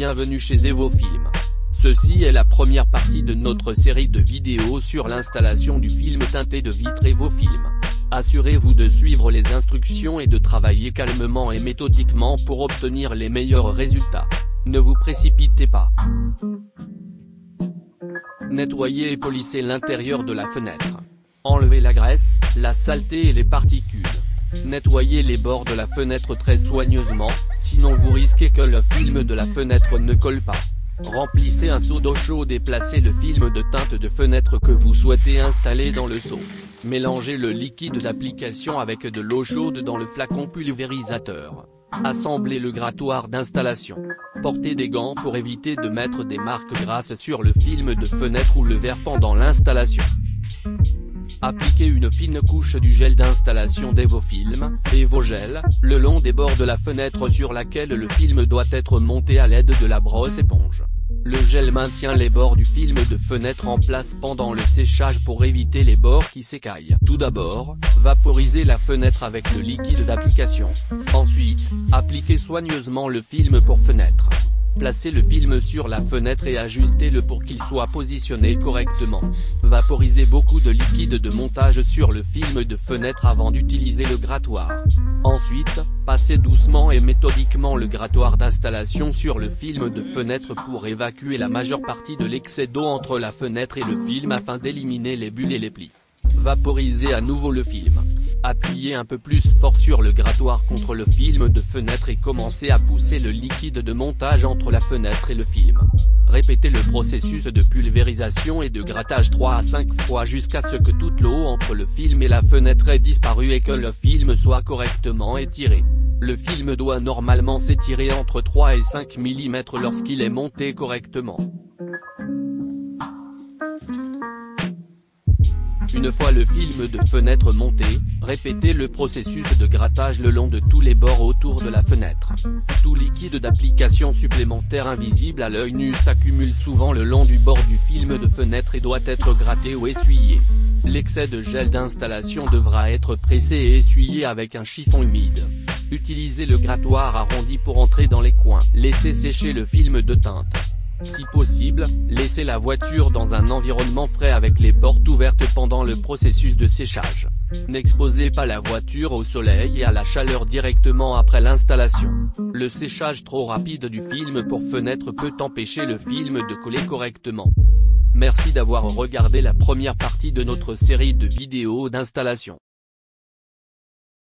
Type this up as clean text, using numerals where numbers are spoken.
bienvenue chez Evofilm. Ceci est la première partie de notre série de vidéos sur l'installation du film teinté de vitre Evofilm. Assurez-vous de suivre les instructions et de travailler calmement et méthodiquement pour obtenir les meilleurs résultats. Ne vous précipitez pas. Nettoyez et polissez l'intérieur de la fenêtre. Enlevez la graisse, la saleté et les particules. Nettoyez les bords de la fenêtre très soigneusement, sinon vous risquez que le film de la fenêtre ne colle pas. Remplissez un seau d'eau chaude et placez le film de teinte de fenêtre que vous souhaitez installer dans le seau. Mélangez le liquide d'application avec de l'eau chaude dans le flacon pulvérisateur. Assemblez le grattoir d'installation. Portez des gants pour éviter de mettre des marques grasses sur le film de fenêtre ou le verre pendant l'installation. Appliquez une fine couche du gel d'installation d'Evofilm, Evogel, le long des bords de la fenêtre sur laquelle le film doit être monté à l'aide de la brosse éponge. Le gel maintient les bords du film de fenêtre en place pendant le séchage pour éviter les bords qui s'écaillent. Tout d'abord, vaporisez la fenêtre avec le liquide d'application. Ensuite, appliquez soigneusement le film pour fenêtre. Placez le film sur la fenêtre et ajustez-le pour qu'il soit positionné correctement. Vaporisez beaucoup de liquide de montage sur le film de fenêtre avant d'utiliser le grattoir. Ensuite, passez doucement et méthodiquement le grattoir d'installation sur le film de fenêtre pour évacuer la majeure partie de l'excès d'eau entre la fenêtre et le film afin d'éliminer les bulles et les plis. Vaporisez à nouveau le film. Appuyez un peu plus fort sur le grattoir contre le film de fenêtre et commencez à pousser le liquide de montage entre la fenêtre et le film. Répétez le processus de pulvérisation et de grattage 3 à 5 fois jusqu'à ce que toute l'eau entre le film et la fenêtre ait disparu et que le film soit correctement étiré. Le film doit normalement s'étirer entre 3 et 5 mm lorsqu'il est monté correctement. Une fois le film de fenêtre monté, répétez le processus de grattage le long de tous les bords autour de la fenêtre. Tout liquide d'application supplémentaire invisible à l'œil nu s'accumule souvent le long du bord du film de fenêtre et doit être gratté ou essuyé. L'excès de gel d'installation devra être pressé et essuyé avec un chiffon humide. Utilisez le grattoir arrondi pour entrer dans les coins. Laissez sécher le film de teinte. Si possible, laissez la voiture dans un environnement frais avec les portes ouvertes pendant le processus de séchage. N'exposez pas la voiture au soleil et à la chaleur directement après l'installation. Le séchage trop rapide du film pour fenêtre peut empêcher le film de coller correctement. Merci d'avoir regardé la première partie de notre série de vidéos d'installation.